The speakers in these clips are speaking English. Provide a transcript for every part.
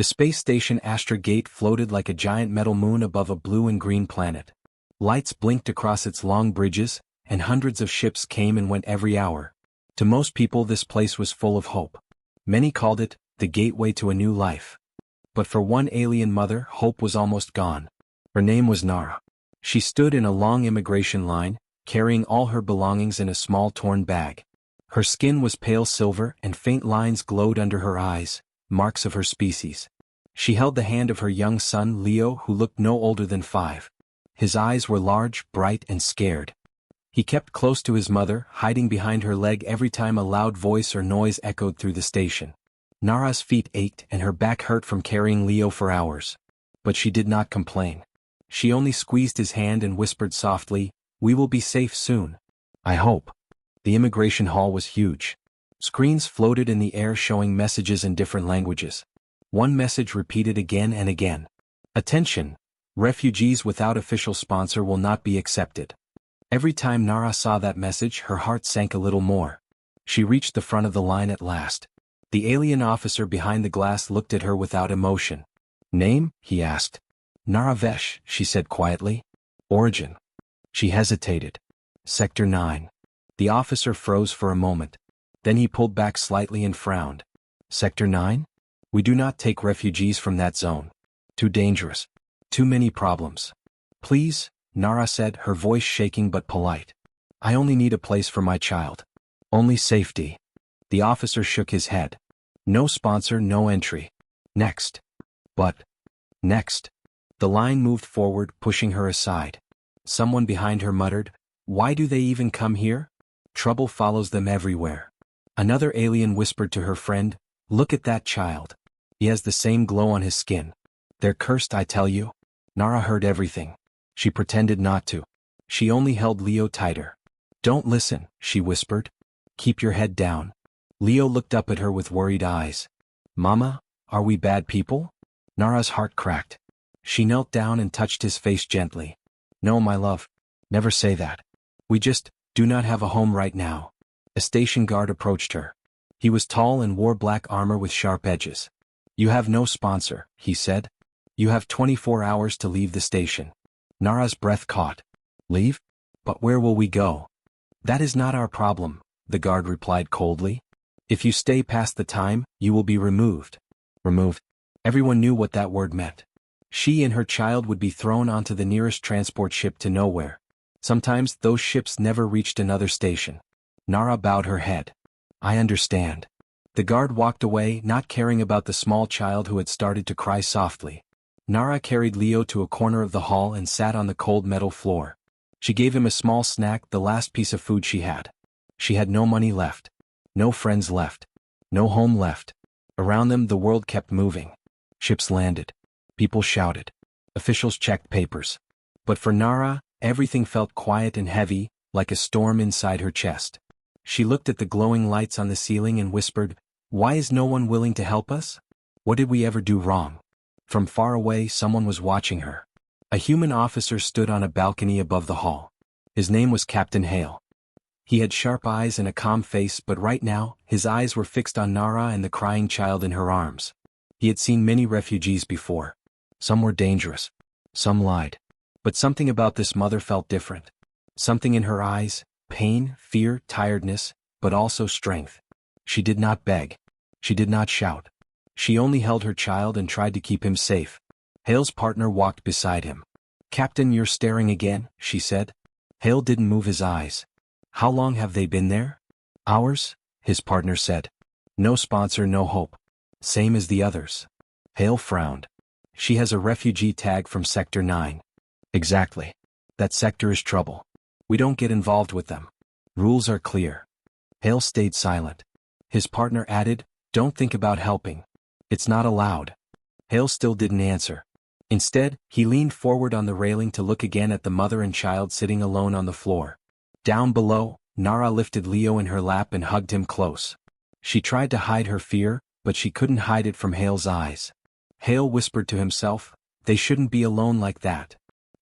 The space station Astra Gate floated like a giant metal moon above a blue and green planet. Lights blinked across its long bridges, and hundreds of ships came and went every hour. To most people this place was full of hope. Many called it the gateway to a new life. But for one alien mother, hope was almost gone. Her name was Nara. She stood in a long immigration line, carrying all her belongings in a small torn bag. Her skin was pale silver and faint lines glowed under her eyes, marks of her species. She held the hand of her young son Leo, who looked no older than 5. His eyes were large, bright, and scared. He kept close to his mother, hiding behind her leg every time a loud voice or noise echoed through the station. Nara's feet ached and her back hurt from carrying Leo for hours. But she did not complain. She only squeezed his hand and whispered softly, "We will be safe soon. I hope." The immigration hall was huge. Screens floated in the air showing messages in different languages. One message repeated again and again. "Attention! Refugees without official sponsor will not be accepted." Every time Nara saw that message, her heart sank a little more. She reached the front of the line at last. The alien officer behind the glass looked at her without emotion. "Name?" he asked. "Nara Vesh," she said quietly. "Origin?" She hesitated. "Sector 9. The officer froze for a moment. Then he pulled back slightly and frowned. "Sector 9? We do not take refugees from that zone. Too dangerous. Too many problems." "Please," Nara said, her voice shaking but polite. "I only need a place for my child. Only safety." The officer shook his head. "No sponsor, no entry. Next." "But." "Next." The line moved forward, pushing her aside. Someone behind her muttered, "Why do they even come here? Trouble follows them everywhere." Another alien whispered to her friend, "Look at that child. He has the same glow on his skin. They're cursed, I tell you." Nara heard everything. She pretended not to. She only held Leo tighter. "Don't listen," she whispered. "Keep your head down." Leo looked up at her with worried eyes. "Mama, are we bad people?" Nara's heart cracked. She knelt down and touched his face gently. "No, my love. Never say that. We just do not have a home right now." A station guard approached her. He was tall and wore black armor with sharp edges. "You have no sponsor," he said. "You have 24 hours to leave the station." Nara's breath caught. "Leave? But where will we go?" "That is not our problem," the guard replied coldly. "If you stay past the time, you will be removed." Removed? Everyone knew what that word meant. She and her child would be thrown onto the nearest transport ship to nowhere. Sometimes those ships never reached another station. Nara bowed her head. "I understand." The guard walked away, not caring about the small child who had started to cry softly. Nara carried Leo to a corner of the hall and sat on the cold metal floor. She gave him a small snack, the last piece of food she had. She had no money left. No friends left. No home left. Around them the world kept moving. Ships landed. People shouted. Officials checked papers. But for Nara, everything felt quiet and heavy, like a storm inside her chest. She looked at the glowing lights on the ceiling and whispered, "Why is no one willing to help us? What did we ever do wrong?" From far away someone was watching her. A human officer stood on a balcony above the hall. His name was Captain Hale. He had sharp eyes and a calm face, but right now, his eyes were fixed on Nara and the crying child in her arms. He had seen many refugees before. Some were dangerous. Some lied. But something about this mother felt different. Something in her eyes, pain, fear, tiredness, but also strength. She did not beg. She did not shout. She only held her child and tried to keep him safe. Hale's partner walked beside him. "Captain, you're staring again," she said. Hale didn't move his eyes. "How long have they been there?" "Hours," his partner said. "No sponsor, no hope. Same as the others." Hale frowned. "She has a refugee tag from Sector 9. "Exactly. That sector is trouble. We don't get involved with them. Rules are clear." Hale stayed silent. His partner added, "Don't think about helping. It's not allowed." Hale still didn't answer. Instead, he leaned forward on the railing to look again at the mother and child sitting alone on the floor. Down below, Nara lifted Leo in her lap and hugged him close. She tried to hide her fear, but she couldn't hide it from Hale's eyes. Hale whispered to himself, "They shouldn't be alone like that."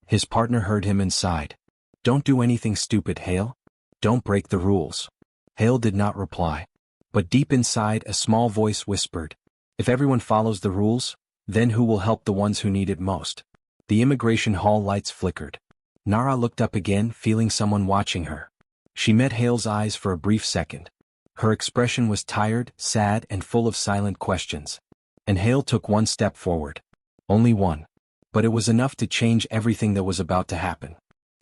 His partner heard him and sighed. "Don't do anything stupid, Hale. Don't break the rules." Hale did not reply. But deep inside, a small voice whispered, "If everyone follows the rules, Then who will help the ones who need it most? The immigration hall lights flickered. Nara looked up again, feeling someone watching her. She met Hale's eyes for a brief second. Her expression was tired, sad, and full of silent questions. And Hale took one step forward. Only one. But it was enough to change everything that was about to happen.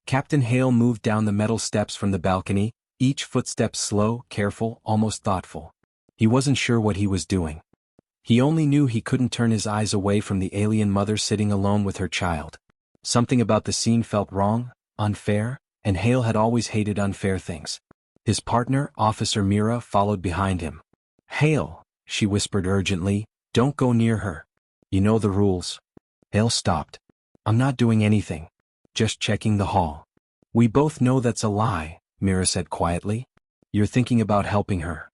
Captain Hale moved down the metal steps from the balcony, each footstep slow, careful, almost thoughtful. He wasn't sure what he was doing. He only knew he couldn't turn his eyes away from the alien mother sitting alone with her child. Something about the scene felt wrong, unfair, and Hale had always hated unfair things. His partner, Officer Mira, followed behind him. "Hale," she whispered urgently, "don't go near her. You know the rules." Hale stopped. "I'm not doing anything. Just checking the hall." "We both know that's a lie," Mira said quietly. "You're thinking about helping her."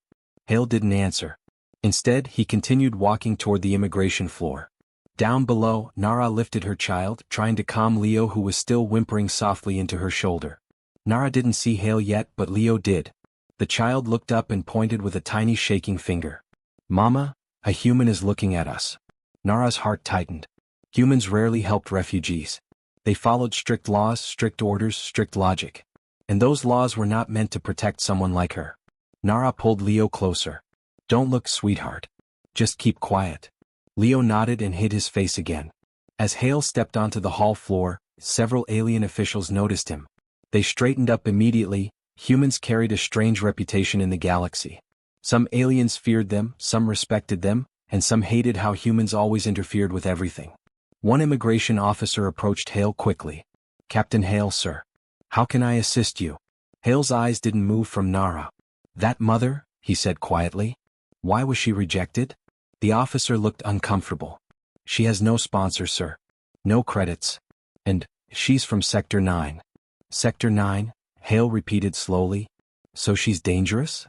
Hale didn't answer. Instead, he continued walking toward the immigration floor. Down below, Nara lifted her child, trying to calm Leo, who was still whimpering softly, into her shoulder. Nara didn't see Hale yet, but Leo did. The child looked up and pointed with a tiny shaking finger. "Mama, a human is looking at us." Nara's heart tightened. Humans rarely helped refugees. They followed strict laws, strict orders, strict logic. And those laws were not meant to protect someone like her. Nara pulled Leo closer. "Don't look, sweetheart. Just keep quiet." Leo nodded and hid his face again. As Hale stepped onto the hall floor, several alien officials noticed him. They straightened up immediately. Humans carried a strange reputation in the galaxy. Some aliens feared them, some respected them, and some hated how humans always interfered with everything. One immigration officer approached Hale quickly. "Captain Hale, sir. How can I assist you?" Hale's eyes didn't move from Nara. "That mother," he said quietly. "Why was she rejected?" The officer looked uncomfortable. "She has no sponsor, sir. No credits. And she's from Sector 9. "Sector 9? Hale repeated slowly. "So she's dangerous?"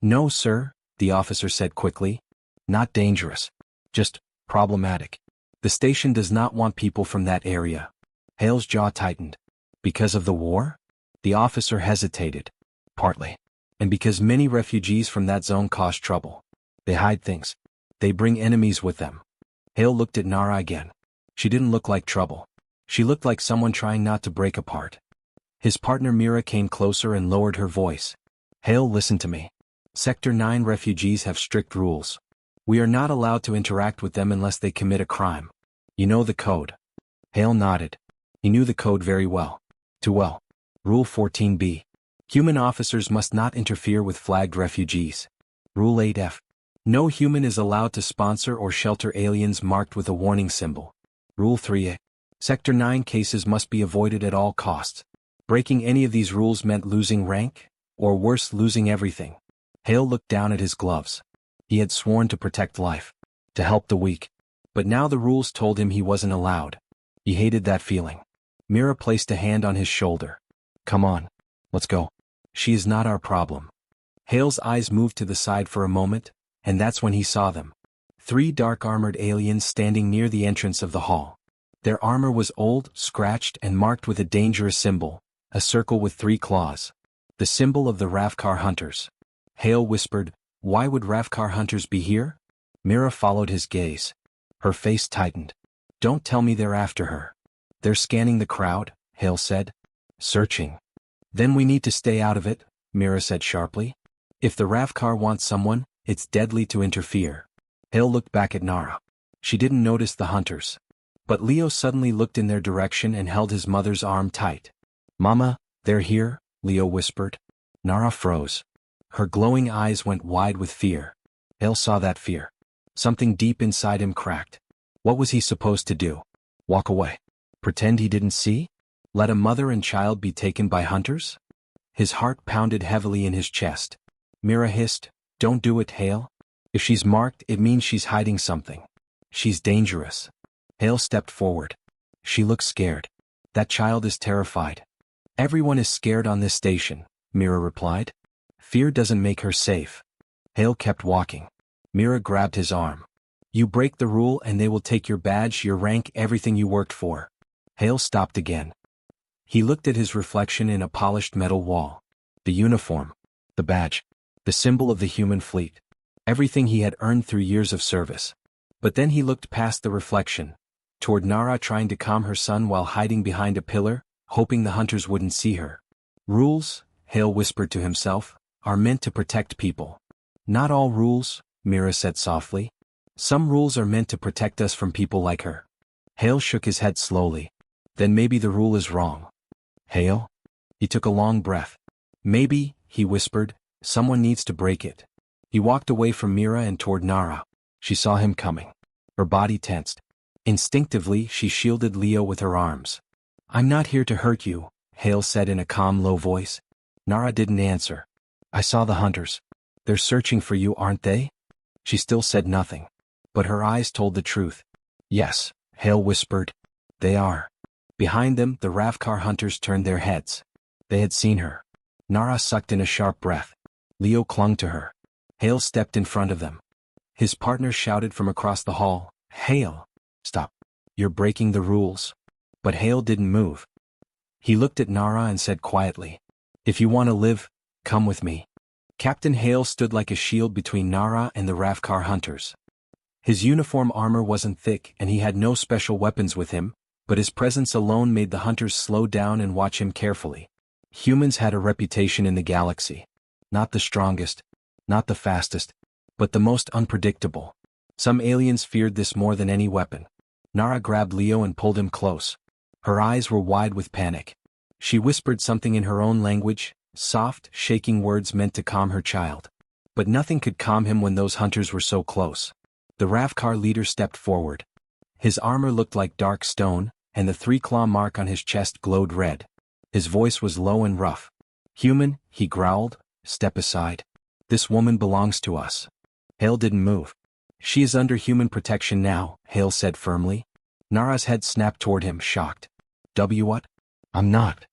"No, sir," the officer said quickly. "Not dangerous. Just problematic. The station does not want people from that area." Hale's jaw tightened. "Because of the war?" The officer hesitated. "Partly. And because many refugees from that zone cause trouble. They hide things. They bring enemies with them." Hale looked at Nara again. She didn't look like trouble. She looked like someone trying not to break apart. His partner Mira came closer and lowered her voice. "Hale, listen to me. Sector 9 refugees have strict rules. We are not allowed to interact with them unless they commit a crime. You know the code." Hale nodded. He knew the code very well. Too well. Rule 14b. Human officers must not interfere with flagged refugees. Rule 8f. No human is allowed to sponsor or shelter aliens marked with a warning symbol. Rule 3a. Sector 9 cases must be avoided at all costs. Breaking any of these rules meant losing rank, or worse, losing everything. Hale looked down at his gloves. He had sworn to protect life, to help the weak. But now the rules told him he wasn't allowed. He hated that feeling. Mira placed a hand on his shoulder. "Come on. Let's go. She is not our problem." Hale's eyes moved to the side for a moment, and that's when he saw them. 3 dark-armored aliens standing near the entrance of the hall. Their armor was old, scratched, and marked with a dangerous symbol, a circle with 3 claws. The symbol of the Ravkar hunters. Hale whispered, "Why would Ravkar hunters be here?" Mira followed his gaze. Her face tightened. "Don't tell me they're after her." "They're scanning the crowd," Hale said. "Searching." "Then we need to stay out of it," Mira said sharply. "If the Ravkar wants someone, it's deadly to interfere." Hale looked back at Nara. She didn't notice the hunters. But Leo suddenly looked in their direction and held his mother's arm tight. "Mama, they're here," Leo whispered. Nara froze. Her glowing eyes went wide with fear. Hale saw that fear. Something deep inside him cracked. What was he supposed to do? Walk away? Pretend he didn't see? Let a mother and child be taken by hunters? His heart pounded heavily in his chest. Mira hissed, "Don't do it, Hale. If she's marked, it means she's hiding something. She's dangerous." Hale stepped forward. "She looks scared. That child is terrified." "Everyone is scared on this station," Mira replied. "Fear doesn't make her safe." Hale kept walking. Mira grabbed his arm. "You break the rule and they will take your badge, your rank, everything you worked for." Hale stopped again. He looked at his reflection in a polished metal wall. The uniform. The badge. The symbol of the human fleet. Everything he had earned through years of service. But then he looked past the reflection, toward Nara trying to calm her son while hiding behind a pillar, hoping the hunters wouldn't see her. Rules, Hale whispered to himself, are meant to protect people. Not all rules, Mira said softly. Some rules are meant to protect us from people like her. Hale shook his head slowly. Then maybe the rule is wrong. Hale? He took a long breath. Maybe, he whispered, someone needs to break it. He walked away from Mira and toward Nara. She saw him coming. Her body tensed. Instinctively, she shielded Leo with her arms. I'm not here to hurt you, Hale said in a calm, low voice. Nara didn't answer. I saw the hunters. They're searching for you, aren't they? She still said nothing. But her eyes told the truth. Yes, Hale whispered. They are. Behind them, the Ravkar hunters turned their heads. They had seen her. Nara sucked in a sharp breath. Leo clung to her. Hale stepped in front of them. His partner shouted from across the hall, Hale! Stop. You're breaking the rules. But Hale didn't move. He looked at Nara and said quietly, If you want to live, come with me. Captain Hale stood like a shield between Nara and the Ravkar hunters. His uniform armor wasn't thick and he had no special weapons with him, but his presence alone made the hunters slow down and watch him carefully. Humans had a reputation in the galaxy. Not the strongest, not the fastest, but the most unpredictable. Some aliens feared this more than any weapon. Nara grabbed Leo and pulled him close. Her eyes were wide with panic. She whispered something in her own language, soft, shaking words meant to calm her child. But nothing could calm him when those hunters were so close. The Ravkar leader stepped forward. His armor looked like dark stone, and the three-claw mark on his chest glowed red. His voice was low and rough. Human, he growled, step aside. This woman belongs to us. Hale didn't move. She is under human protection now, Hale said firmly. Nara's head snapped toward him, shocked. What? I'm not.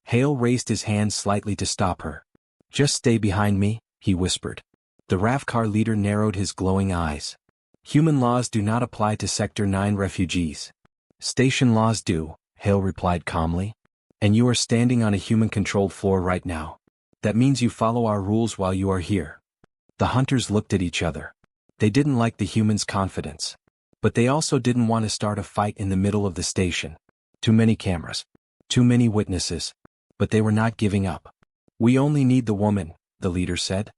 Hale raised his hand slightly to stop her. Just stay behind me, he whispered. The Ravkar leader narrowed his glowing eyes. Human laws do not apply to Sector 9 refugees. Station laws do, Hale replied calmly. And you are standing on a human-controlled floor right now. That means you follow our rules while you are here. The hunters looked at each other. They didn't like the humans' confidence. But they also didn't want to start a fight in the middle of the station. Too many cameras. Too many witnesses. But they were not giving up. We only need the woman, the leader said.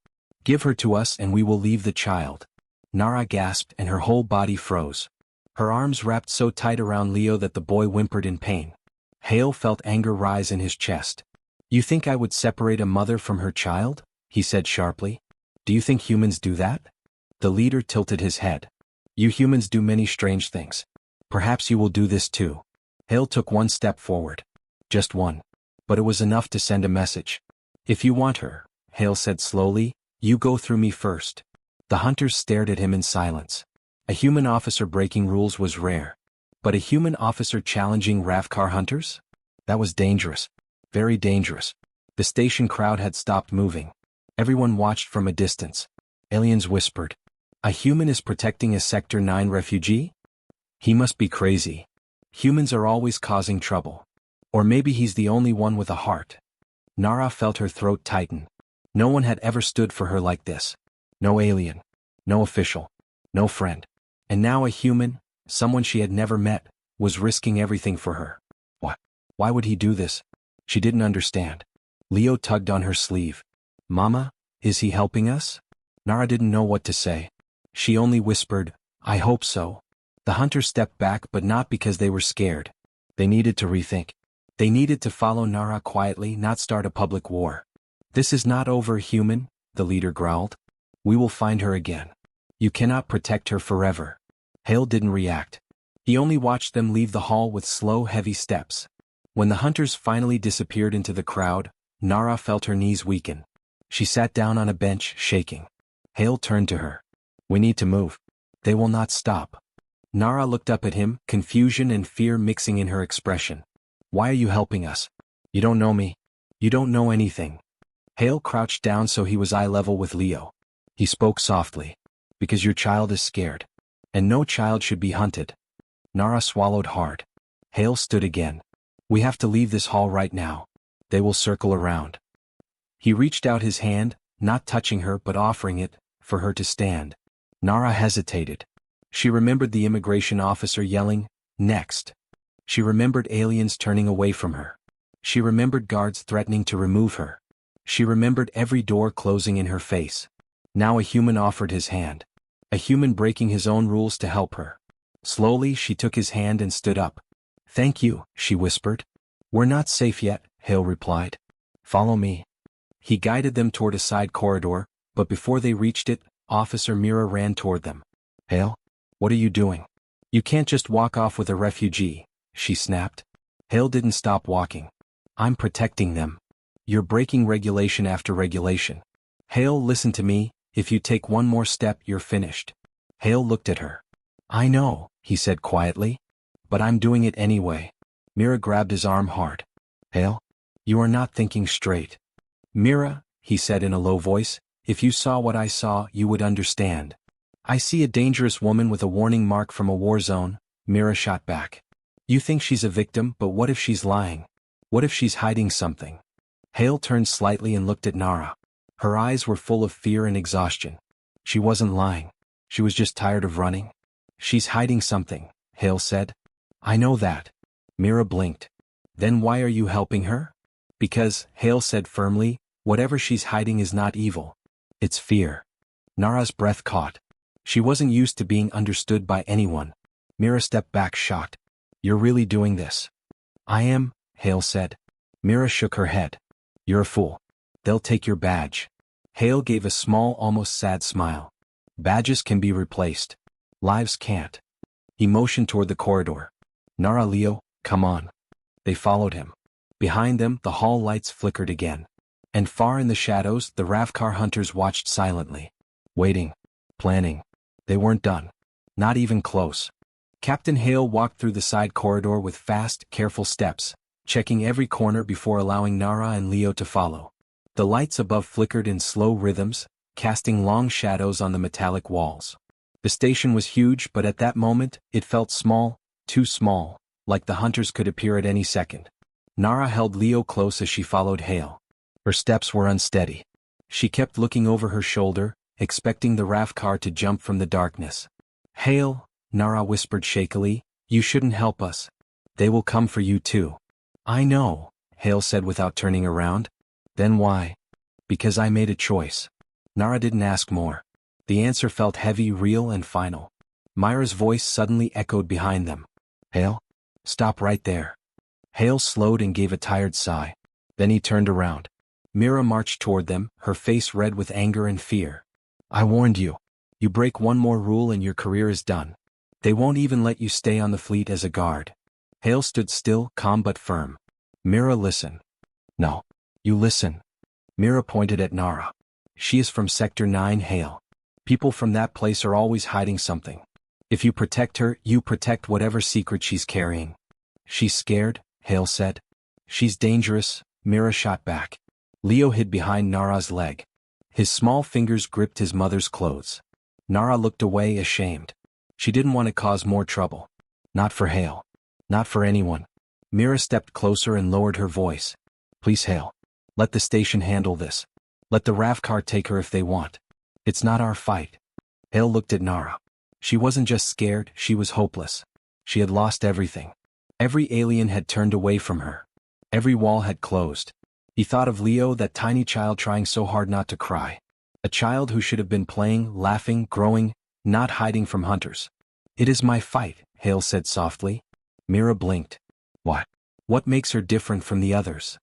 Give her to us and we will leave the child. Nara gasped and her whole body froze. Her arms wrapped so tight around Leo that the boy whimpered in pain. Hale felt anger rise in his chest. You think I would separate a mother from her child? He said sharply. Do you think humans do that? The leader tilted his head. You humans do many strange things. Perhaps you will do this too. Hale took one step forward. Just one. But it was enough to send a message. If you want her, Hale said slowly, you go through me first. The hunters stared at him in silence. A human officer breaking rules was rare. But a human officer challenging Ravkar hunters? That was dangerous. Very dangerous. The station crowd had stopped moving. Everyone watched from a distance. Aliens whispered. A human is protecting a Sector 9 refugee? He must be crazy. Humans are always causing trouble. Or maybe he's the only one with a heart. Nara felt her throat tighten. No one had ever stood for her like this. No alien. No official. No friend. And now a human, someone she had never met, was risking everything for her. What? Why would he do this? She didn't understand. Leo tugged on her sleeve. Mama, is he helping us? Nara didn't know what to say. She only whispered, I hope so. The hunters stepped back, but not because they were scared. They needed to rethink. They needed to follow Nara quietly, not start a public war. This is not over, human, the leader growled. We will find her again. You cannot protect her forever. Hale didn't react. He only watched them leave the hall with slow, heavy steps. When the hunters finally disappeared into the crowd, Nara felt her knees weaken. She sat down on a bench, shaking. Hale turned to her. We need to move. They will not stop. Nara looked up at him, confusion and fear mixing in her expression. Why are you helping us? You don't know me. You don't know anything. Hale crouched down so he was eye level with Leo. He spoke softly. Because your child is scared. And no child should be hunted. Nara swallowed hard. Hale stood again. We have to leave this hall right now. They will circle around. He reached out his hand, not touching her but offering it, for her to stand. Nara hesitated. She remembered the immigration officer yelling, "Next." She remembered aliens turning away from her. She remembered guards threatening to remove her. She remembered every door closing in her face. Now a human offered his hand. A human breaking his own rules to help her. Slowly she took his hand and stood up. "Thank you," she whispered. "We're not safe yet," Hale replied. "Follow me." He guided them toward a side corridor, but before they reached it, Officer Mira ran toward them. "Hale? What are you doing? You can't just walk off with a refugee," she snapped. Hale didn't stop walking. "I'm protecting them. You're breaking regulation after regulation. Hale, listen to me, if you take one more step you're finished." Hale looked at her. "I know," he said quietly. "But I'm doing it anyway." Mira grabbed his arm hard. "Hale? You are not thinking straight." "Mira," he said in a low voice, "if you saw what I saw, you would understand." "I see a dangerous woman with a warning mark from a war zone," Mira shot back. "You think she's a victim, but what if she's lying? What if she's hiding something?" Hale turned slightly and looked at Nara. Her eyes were full of fear and exhaustion. She wasn't lying. She was just tired of running. "She's hiding something," Hale said. "I know that." Mira blinked. "Then why are you helping her?" "Because," Hale said firmly, "whatever she's hiding is not evil. It's fear." Nara's breath caught. She wasn't used to being understood by anyone. Mira stepped back shocked. "You're really doing this?" "I am," Hale said. Mira shook her head. "You're a fool. They'll take your badge." Hale gave a small, almost sad smile. "Badges can be replaced. Lives can't." He motioned toward the corridor. "Nara, Leo, come on." They followed him. Behind them, the hall lights flickered again. And far in the shadows, the Ravkar hunters watched silently. Waiting. Planning. They weren't done. Not even close. Captain Hale walked through the side corridor with fast, careful steps, checking every corner before allowing Nara and Leo to follow. The lights above flickered in slow rhythms, casting long shadows on the metallic walls. The station was huge, but at that moment, it felt small, too small, like the hunters could appear at any second. Nara held Leo close as she followed Hale. Her steps were unsteady. She kept looking over her shoulder, expecting the Ravkar to jump from the darkness. "Hale," Nara whispered shakily, "you shouldn't help us. They will come for you too." "I know," Hale said without turning around. "Then why?" "Because I made a choice." Nara didn't ask more. The answer felt heavy, real, and final. Myra's voice suddenly echoed behind them. "Hale? Stop right there." Hale slowed and gave a tired sigh. Then he turned around. Mira marched toward them, her face red with anger and fear. "I warned you. You break one more rule and your career is done. They won't even let you stay on the fleet as a guard." Hale stood still, calm but firm. "Mira, listen." "No. You listen." Mira pointed at Nara. "She is from Sector 9, Hale. People from that place are always hiding something. If you protect her, you protect whatever secret she's carrying." "She's scared," Hale said. "She's dangerous," Mira shot back. Leo hid behind Nara's leg. His small fingers gripped his mother's clothes. Nara looked away, ashamed. She didn't want to cause more trouble. Not for Hale. Not for anyone. Mira stepped closer and lowered her voice. "Please, Hale. Let the station handle this. Let the Ravkar take her if they want. It's not our fight." Hale looked at Nara. She wasn't just scared, she was hopeless. She had lost everything. Every alien had turned away from her. Every wall had closed. He thought of Leo, that tiny child trying so hard not to cry. A child who should have been playing, laughing, growing, not hiding from hunters. "It is my fight," Hale said softly. Mira blinked. "What? What makes her different from the others?"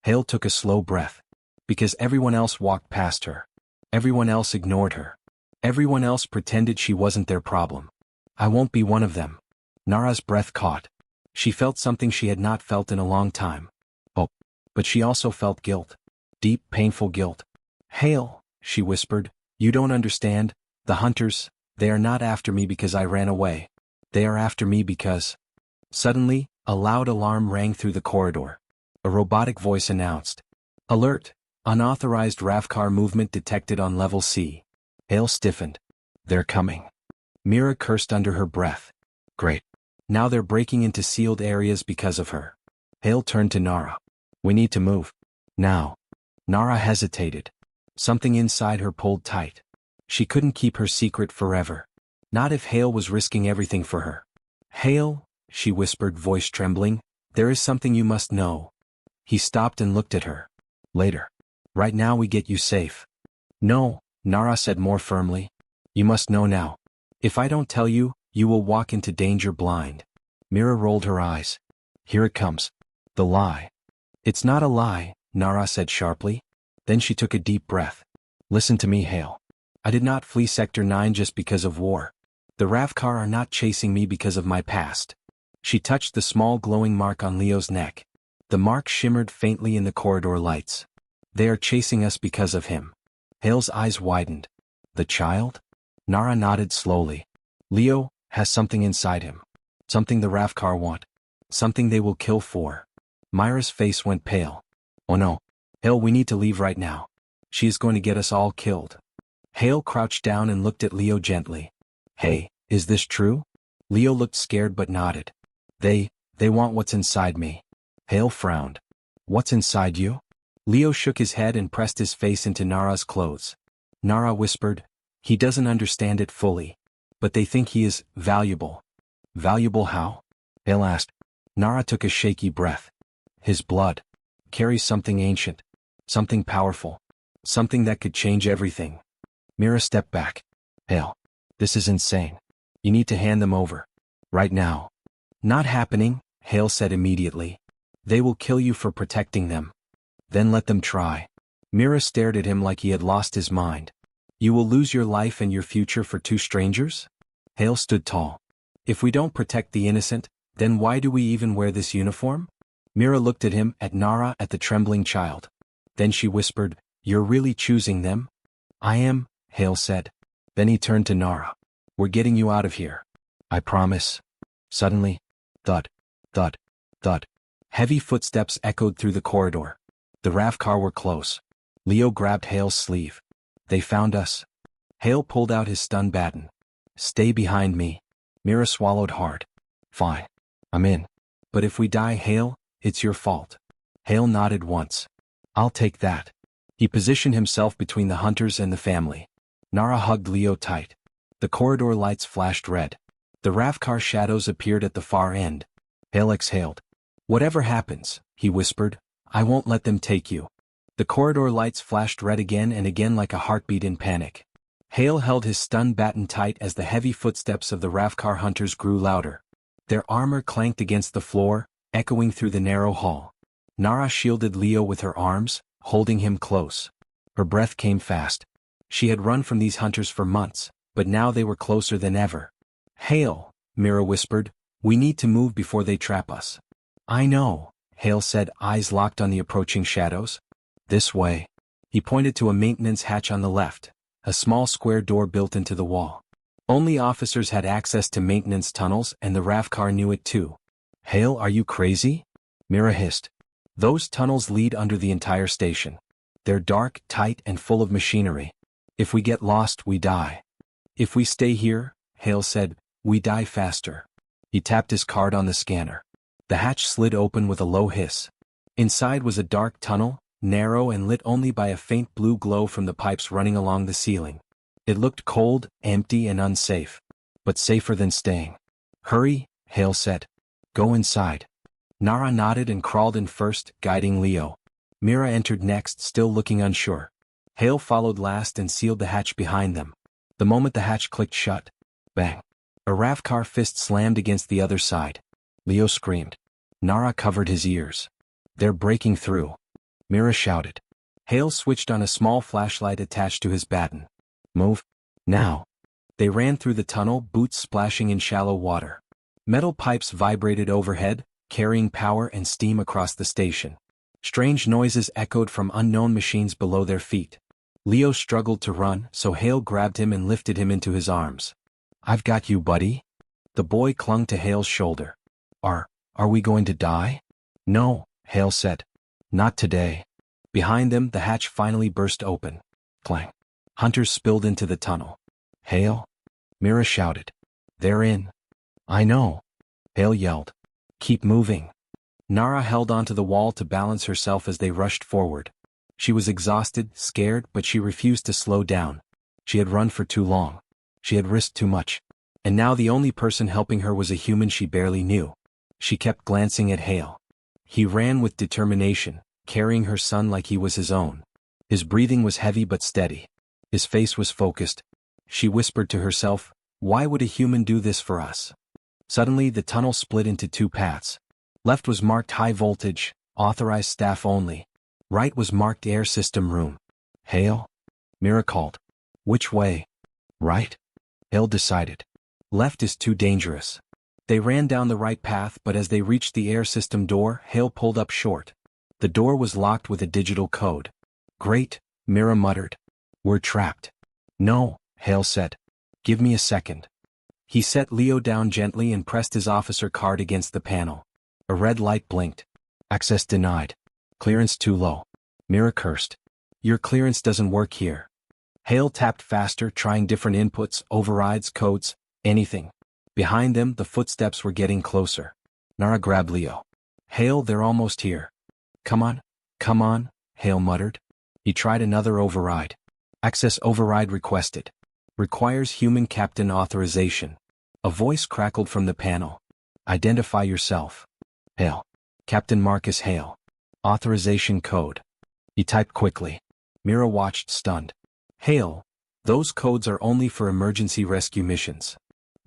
Hale took a slow breath. "Because everyone else walked past her. Everyone else ignored her. Everyone else pretended she wasn't their problem. I won't be one of them." Nara's breath caught. She felt something she had not felt in a long time. Hope. But she also felt guilt. Deep, painful guilt. "Hale," she whispered, "you don't understand. The hunters, they are not after me because I ran away. They are after me because—" Suddenly, a loud alarm rang through the corridor. A robotic voice announced, "Alert! Unauthorized Ravkar movement detected on level C." Hale stiffened. "They're coming." Mira cursed under her breath. "Great. Now they're breaking into sealed areas because of her." Hale turned to Nara. "We need to move. Now." Nara hesitated. Something inside her pulled tight. She couldn't keep her secret forever. Not if Hale was risking everything for her. Hale, she whispered, voice trembling, there is something you must know. He stopped and looked at her. Later. Right now we get you safe. No, Nara said more firmly. You must know now. If I don't tell you, you will walk into danger blind. Mira rolled her eyes. Here it comes. The lie. It's not a lie, Nara said sharply. Then she took a deep breath. Listen to me, Hale. I did not flee Sector 9 just because of war. The Ravkar are not chasing me because of my past. She touched the small glowing mark on Leo's neck. The mark shimmered faintly in the corridor lights. They are chasing us because of him. Hale's eyes widened. The child? Nara nodded slowly. Leo has something inside him. Something the Ravkar want. Something they will kill for. Myra's face went pale. Oh no. Hale, we need to leave right now. She is going to get us all killed. Hale crouched down and looked at Leo gently. Hey, is this true? Leo looked scared but nodded. They want what's inside me. Hale frowned. What's inside you? Leo shook his head and pressed his face into Nara's clothes. Nara whispered, he doesn't understand it fully. But they think he is valuable. Valuable how? Hale asked. Nara took a shaky breath. His blood carries something ancient. Something powerful. Something that could change everything. Mira stepped back. Hale, this is insane. You need to hand them over. Right now. Not happening, Hale said immediately. They will kill you for protecting them. Then let them try. Mira stared at him like he had lost his mind. You will lose your life and your future for two strangers? Hale stood tall. If we don't protect the innocent, then why do we even wear this uniform? Mira looked at him, at Nara, at the trembling child. Then she whispered, you're really choosing them? I am, Hale said. Then he turned to Nara. We're getting you out of here. I promise. Suddenly, thud, thud, thud. Heavy footsteps echoed through the corridor. The Ravkar were close. Leo grabbed Hale's sleeve. They found us. Hale pulled out his stun baton. Stay behind me. Mira swallowed hard. Fine. I'm in. But if we die, Hale, it's your fault. Hale nodded once. I'll take that. He positioned himself between the hunters and the family. Nara hugged Leo tight. The corridor lights flashed red. The Ravkar shadows appeared at the far end. Hale exhaled. Whatever happens, he whispered, I won't let them take you. The corridor lights flashed red again and again like a heartbeat in panic. Hale held his stun baton tight as the heavy footsteps of the Ravkar hunters grew louder. Their armor clanked against the floor, echoing through the narrow hall. Nara shielded Leo with her arms, holding him close. Her breath came fast. She had run from these hunters for months, but now they were closer than ever. Hale, Mira whispered, we need to move before they trap us. I know, Hale said, eyes locked on the approaching shadows. This way. He pointed to a maintenance hatch on the left, a small square door built into the wall. Only officers had access to maintenance tunnels and the Ravkar knew it too. Hale, are you crazy? Mira hissed. Those tunnels lead under the entire station. They're dark, tight, and full of machinery. If we get lost, we die. If we stay here, Hale said, we die faster. He tapped his card on the scanner. The hatch slid open with a low hiss. Inside was a dark tunnel, narrow and lit only by a faint blue glow from the pipes running along the ceiling. It looked cold, empty, and unsafe. But safer than staying. Hurry, Hale said. Go inside. Nara nodded and crawled in first, guiding Leo. Mira entered next, still looking unsure. Hale followed last and sealed the hatch behind them. The moment the hatch clicked shut, bang. A Ravkar fist slammed against the other side. Leo screamed. Nara covered his ears. They're breaking through. Mira shouted. Hale switched on a small flashlight attached to his baton. Move. Now. They ran through the tunnel, boots splashing in shallow water. Metal pipes vibrated overhead, carrying power and steam across the station. Strange noises echoed from unknown machines below their feet. Leo struggled to run, so Hale grabbed him and lifted him into his arms. I've got you, buddy. The boy clung to Hale's shoulder. Are we going to die? No, Hale said. Not today. Behind them, the hatch finally burst open. Clang. Hunters spilled into the tunnel. Hale? Mira shouted. They're in. I know. Hale yelled. Keep moving. Nara held onto the wall to balance herself as they rushed forward. She was exhausted, scared, but she refused to slow down. She had run for too long. She had risked too much. And now the only person helping her was a human she barely knew. She kept glancing at Hale. He ran with determination, carrying her son like he was his own. His breathing was heavy but steady. His face was focused. She whispered to herself, "Why would a human do this for us?" Suddenly the tunnel split into two paths. Left was marked high voltage, authorized staff only. Right was marked air system room. "Hale?" Mira called. "Which way?" "Right." Hale decided. "Left is too dangerous." They ran down the right path, but as they reached the air system door, Hale pulled up short. The door was locked with a digital code. "Great," Mira muttered. "We're trapped." "No," Hale said. "Give me a second." He set Leo down gently and pressed his officer card against the panel. A red light blinked. "Access denied. Clearance too low." Mira cursed. "Your clearance doesn't work here." Hale tapped faster, trying different inputs, overrides, codes, anything. Behind them, the footsteps were getting closer. Nara grabbed Leo. "Hale, they're almost here." Come on," Hale muttered. He tried another override. "Access override requested. Requires human captain authorization." A voice crackled from the panel. "Identify yourself." "Hale. Captain Marcus Hale. Authorization code." He typed quickly. Mira watched, stunned. "Hale, those codes are only for emergency rescue missions."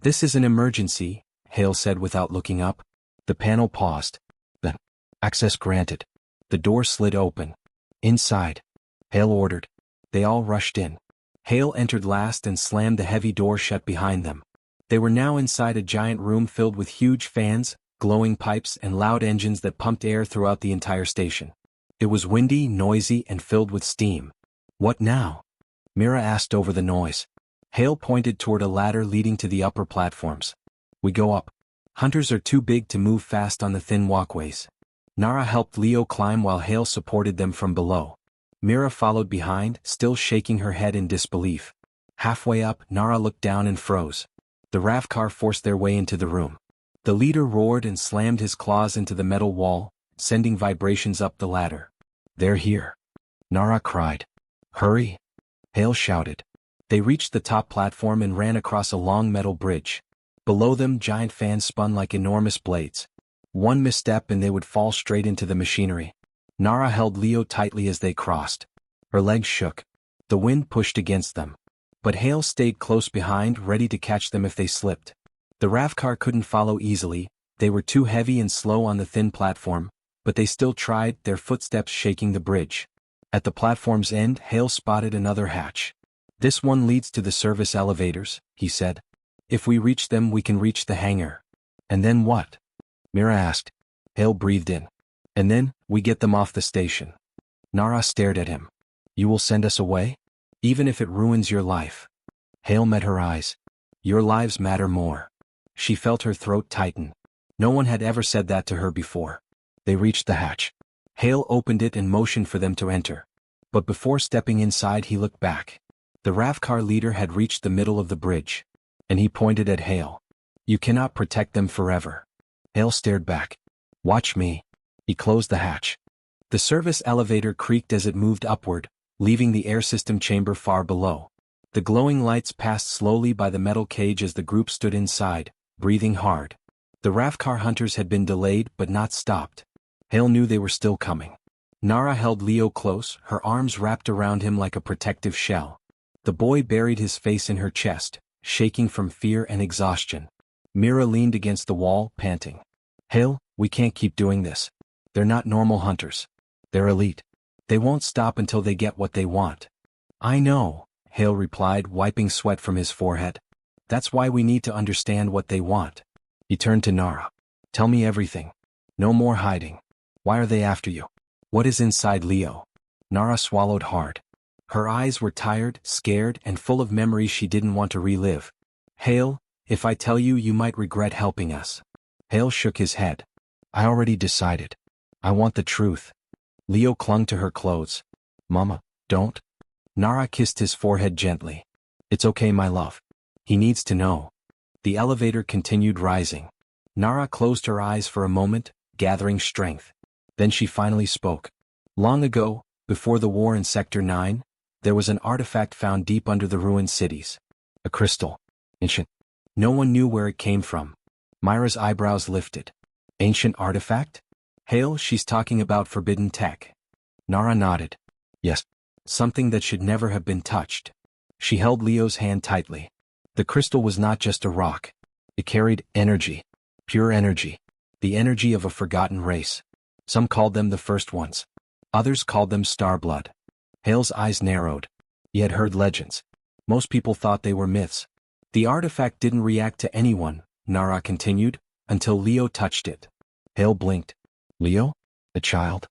"This is an emergency," Hale said without looking up. The panel paused. Then, access granted. The door slid open. "Inside," Hale ordered. They all rushed in. Hale entered last and slammed the heavy door shut behind them. They were now inside a giant room filled with huge fans, glowing pipes, and loud engines that pumped air throughout the entire station. It was windy, noisy, and filled with steam. "What now?" Mira asked over the noise. Hale pointed toward a ladder leading to the upper platforms. "We go up. Hunters are too big to move fast on the thin walkways." Nara helped Leo climb while Hale supported them from below. Mira followed behind, still shaking her head in disbelief. Halfway up, Nara looked down and froze. The RAV car forced their way into the room. The leader roared and slammed his claws into the metal wall, sending vibrations up the ladder. "They're here," Nara cried. "Hurry," Hale shouted. They reached the top platform and ran across a long metal bridge. Below them, giant fans spun like enormous blades. One misstep and they would fall straight into the machinery. Nara held Leo tightly as they crossed. Her legs shook. The wind pushed against them. But Hale stayed close behind, ready to catch them if they slipped. The RAV car couldn't follow easily. They were too heavy and slow on the thin platform, but they still tried, their footsteps shaking the bridge. At the platform's end, Hale spotted another hatch. "This one leads to the service elevators," he said. "If we reach them, we can reach the hangar." "And then what?" Mira asked. Hale breathed in. "And then, we get them off the station." Nara stared at him. "You will send us away? Even if it ruins your life?" Hale met her eyes. "Your lives matter more." She felt her throat tighten. No one had ever said that to her before. They reached the hatch. Hale opened it and motioned for them to enter. But before stepping inside, he looked back. The RAV car leader had reached the middle of the bridge. And he pointed at Hale. "You cannot protect them forever." Hale stared back. "Watch me." He closed the hatch. The service elevator creaked as it moved upward, leaving the air system chamber far below. The glowing lights passed slowly by the metal cage as the group stood inside, breathing hard. The RAV car hunters had been delayed but not stopped. Hale knew they were still coming. Nara held Leo close, her arms wrapped around him like a protective shell. The boy buried his face in her chest, shaking from fear and exhaustion. Mira leaned against the wall, panting. "Hale, we can't keep doing this. They're not normal hunters. They're elite. They won't stop until they get what they want." "I know," Hale replied, wiping sweat from his forehead. "That's why we need to understand what they want." He turned to Nara. "Tell me everything. No more hiding. Why are they after you? What is inside Leo?" Nara swallowed hard. Her eyes were tired, scared, and full of memories she didn't want to relive. "Hale, if I tell you, you might regret helping us." Hale shook his head. "I already decided. I want the truth." Leo clung to her clothes. "Mama, don't." Nara kissed his forehead gently. "It's okay, my love. He needs to know." The elevator continued rising. Nara closed her eyes for a moment, gathering strength. Then she finally spoke. "Long ago, before the war in Sector 9, there was an artifact found deep under the ruined cities. A crystal. Ancient. No one knew where it came from. Myra's eyebrows lifted. Ancient artifact? Hale, she's talking about forbidden tech. Nara nodded. Yes. Something that should never have been touched. She held Leo's hand tightly. The crystal was not just a rock. It carried energy. Pure energy. The energy of a forgotten race. Some called them the first ones. Others called them Starblood. Hale's eyes narrowed. He had heard legends. Most people thought they were myths. The artifact didn't react to anyone, Nara continued, until Leo touched it. Hale blinked. Leo? A child?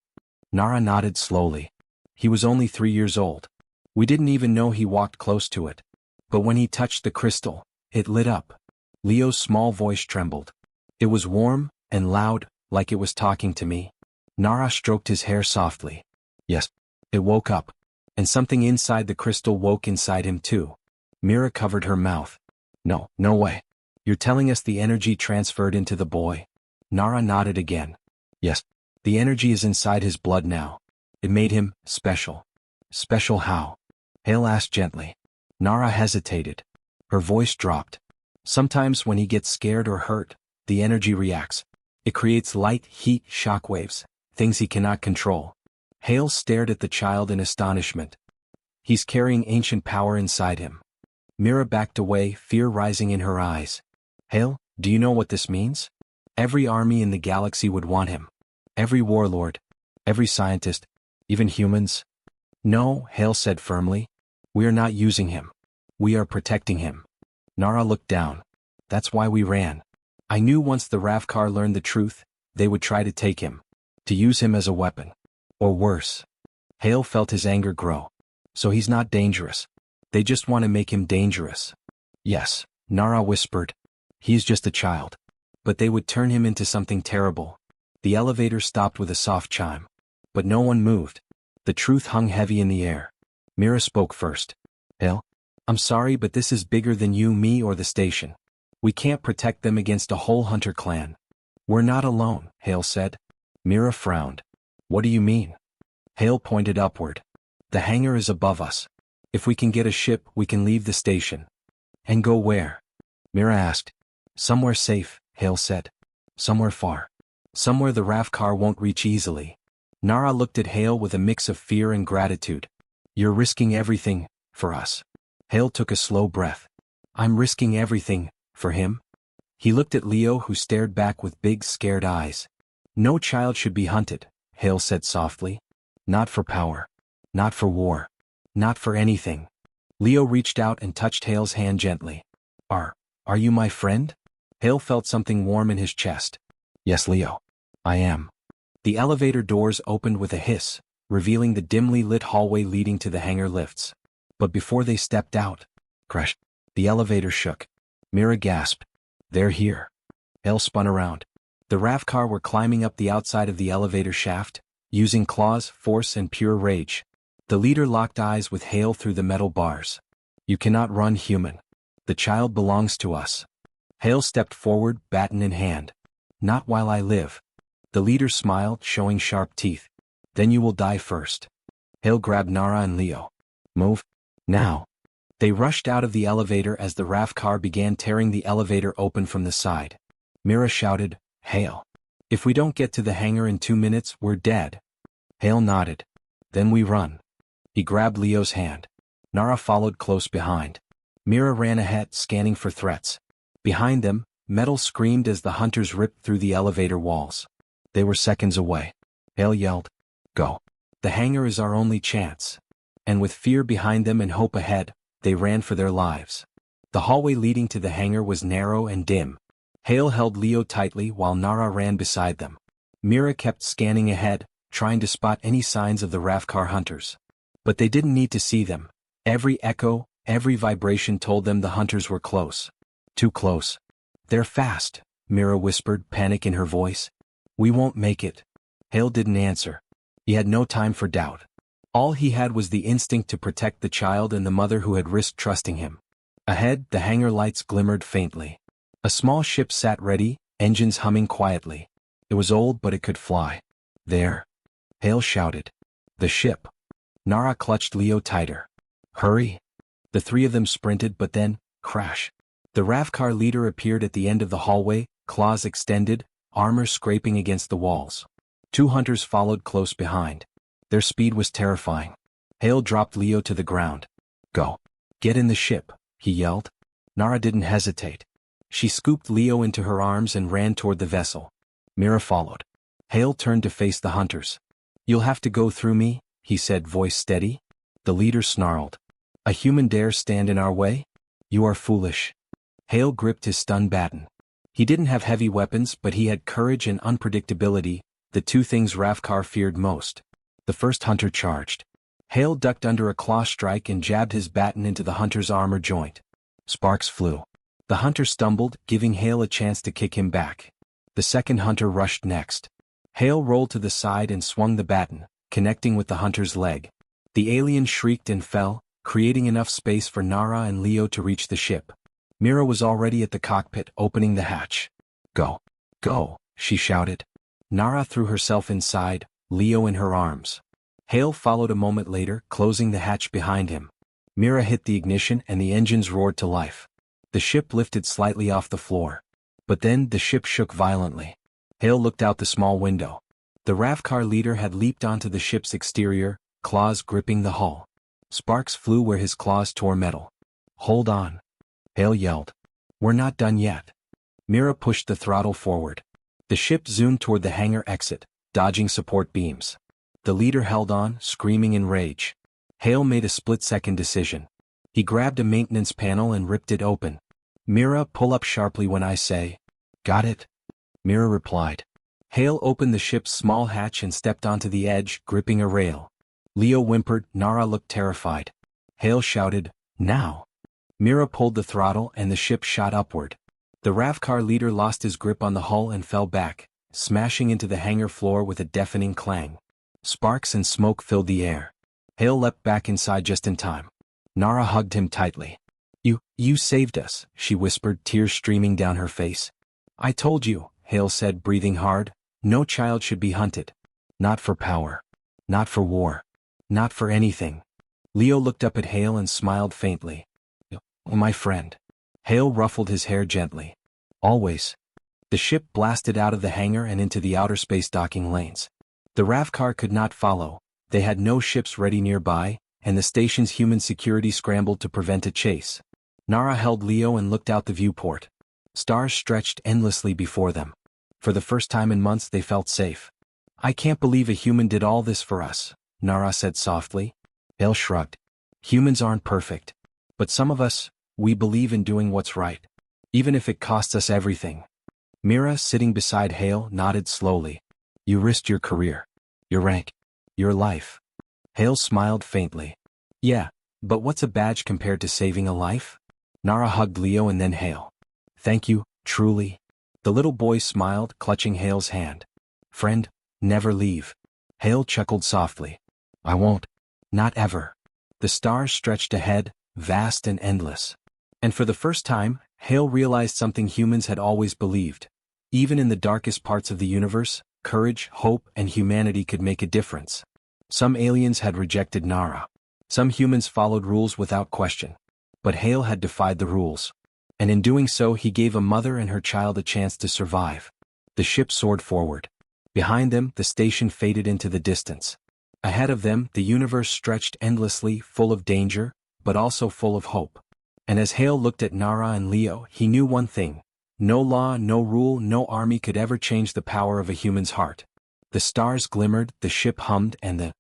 Nara nodded slowly. He was only 3 years old. We didn't even know he walked close to it. But when he touched the crystal, it lit up. Leo's small voice trembled. It was warm and loud, like it was talking to me. Nara stroked his hair softly. Yes. It woke up. And something inside the crystal woke inside him too. Mira covered her mouth. No way. You're telling us the energy transferred into the boy? Nara nodded again. Yes. The energy is inside his blood now. It made him special. Special how? Hale asked gently. Nara hesitated. Her voice dropped. Sometimes when he gets scared or hurt, the energy reacts. It creates light, heat, shockwaves, things he cannot control. Hale stared at the child in astonishment. He's carrying ancient power inside him. Mira backed away, fear rising in her eyes. Hale, do you know what this means? Every army in the galaxy would want him. Every warlord. Every scientist. Even humans. No, Hale said firmly. We are not using him. We are protecting him. Nara looked down. That's why we ran. I knew once the Ravkar learned the truth, they would try to take him. To use him as a weapon. Or worse. Hale felt his anger grow. So he's not dangerous. They just want to make him dangerous. Yes, Nara whispered. He's just a child. But they would turn him into something terrible. The elevator stopped with a soft chime. But no one moved. The truth hung heavy in the air. Mira spoke first. Hale? I'm sorry, but this is bigger than you, me, or the station. We can't protect them against a whole hunter clan. We're not alone, Hale said. Mira frowned. What do you mean? Hale pointed upward. The hangar is above us. If we can get a ship, we can leave the station. And go where? Mira asked. Somewhere safe, Hale said. Somewhere far. Somewhere the Ravkar won't reach easily. Nara looked at Hale with a mix of fear and gratitude. You're risking everything, for us. Hale took a slow breath. I'm risking everything, for him? He looked at Leo, who stared back with big, scared eyes. No child should be hunted, Hale said softly. Not for power. Not for war. Not for anything. Leo reached out and touched Hale's hand gently. Are you my friend? Hale felt something warm in his chest. Yes, Leo. I am. The elevator doors opened with a hiss, revealing the dimly lit hallway leading to the hangar lifts. But before they stepped out, crash, the elevator shook. Mira gasped. They're here. Hale spun around. The Ravkar were climbing up the outside of the elevator shaft, using claws, force, and pure rage. The leader locked eyes with Hale through the metal bars. You cannot run, human. The child belongs to us. Hale stepped forward, baton in hand. Not while I live. The leader smiled, showing sharp teeth. Then you will die first. Hale grabbed Nara and Leo. Move. Now. They rushed out of the elevator as the Ravkar began tearing the elevator open from the side. Mira shouted, Hale. If we don't get to the hangar in 2 minutes, we're dead. Hale nodded. Then we run. He grabbed Leo's hand. Nara followed close behind. Mira ran ahead, scanning for threats. Behind them, metal screamed as the hunters ripped through the elevator walls. They were seconds away. Hale yelled, Go. The hangar is our only chance. And with fear behind them and hope ahead, they ran for their lives. The hallway leading to the hangar was narrow and dim. Hale held Leo tightly while Nara ran beside them. Mira kept scanning ahead, trying to spot any signs of the Ravkar hunters. But they didn't need to see them. Every echo, every vibration told them the hunters were close. Too close. They're fast, Mira whispered, panic in her voice. We won't make it. Hale didn't answer. He had no time for doubt. All he had was the instinct to protect the child and the mother who had risked trusting him. Ahead, the hangar lights glimmered faintly. A small ship sat ready, engines humming quietly. It was old, but it could fly. There. Hale shouted. The ship. Nara clutched Leo tighter. Hurry. The three of them sprinted, but then, crash. The Ravkar leader appeared at the end of the hallway, claws extended, armor scraping against the walls. 2 hunters followed close behind. Their speed was terrifying. Hale dropped Leo to the ground. "Go. Get in the ship," he yelled. Nara didn't hesitate. She scooped Leo into her arms and ran toward the vessel. Mira followed. Hale turned to face the hunters. "You'll have to go through me," he said, voice steady. The leader snarled. "A human dare stand in our way? You are foolish." Hale gripped his stun baton. He didn't have heavy weapons, but he had courage and unpredictability, the two things Ravkar feared most. The first hunter charged. Hale ducked under a claw strike and jabbed his baton into the hunter's armor joint. Sparks flew. The hunter stumbled, giving Hale a chance to kick him back. The second hunter rushed next. Hale rolled to the side and swung the baton, connecting with the hunter's leg. The alien shrieked and fell, creating enough space for Nara and Leo to reach the ship. Mira was already at the cockpit, opening the hatch. "Go. Go," she shouted. Nara threw herself inside, Leo in her arms. Hale followed a moment later, closing the hatch behind him. Mira hit the ignition and the engines roared to life. The ship lifted slightly off the floor. But then the ship shook violently. Hale looked out the small window. The Ravkar leader had leaped onto the ship's exterior, claws gripping the hull. Sparks flew where his claws tore metal. "Hold on," Hale yelled. "We're not done yet." Mira pushed the throttle forward. The ship zoomed toward the hangar exit, dodging support beams. The leader held on, screaming in rage. Hale made a split-second decision. He grabbed a maintenance panel and ripped it open. "Mira, pull up sharply when I say." "Got it?" Mira replied. Hale opened the ship's small hatch and stepped onto the edge, gripping a rail. Leo whimpered, Nara looked terrified. Hale shouted, "Now!" Mira pulled the throttle and the ship shot upward. The Ravkar leader lost his grip on the hull and fell back, smashing into the hangar floor with a deafening clang. Sparks and smoke filled the air. Hale leapt back inside just in time. Nara hugged him tightly. You saved us," she whispered, tears streaming down her face. "I told you," Hale said, breathing hard, "no child should be hunted. Not for power. Not for war. Not for anything." Leo looked up at Hale and smiled faintly. "My friend." Hale ruffled his hair gently. "Always." The ship blasted out of the hangar and into the outer space docking lanes. The Ravkar could not follow, they had no ships ready nearby, and the station's human security scrambled to prevent a chase. Nara held Leo and looked out the viewport. Stars stretched endlessly before them. For the first time in months they felt safe. "I can't believe a human did all this for us," Nara said softly. Hale shrugged. "Humans aren't perfect. But some of us, we believe in doing what's right. Even if it costs us everything." Mira, sitting beside Hale, nodded slowly. "You risked your career. Your rank. Your life." Hale smiled faintly. "Yeah, but what's a badge compared to saving a life?" Nara hugged Leo and then Hale. "Thank you, truly." The little boy smiled, clutching Hale's hand. "Friend, never leave." Hale chuckled softly. "I won't. Not ever." The stars stretched ahead, vast and endless. And for the first time, Hale realized something humans had always believed. Even in the darkest parts of the universe, courage, hope, and humanity could make a difference. Some aliens had rejected Nara. Some humans followed rules without question. But Hale had defied the rules. And in doing so he gave a mother and her child a chance to survive. The ship soared forward. Behind them, the station faded into the distance. Ahead of them, the universe stretched endlessly, full of danger, but also full of hope. And as Hale looked at Nara and Leo, he knew one thing. No law, no rule, no army could ever change the power of a human's heart. The stars glimmered, the ship hummed, and the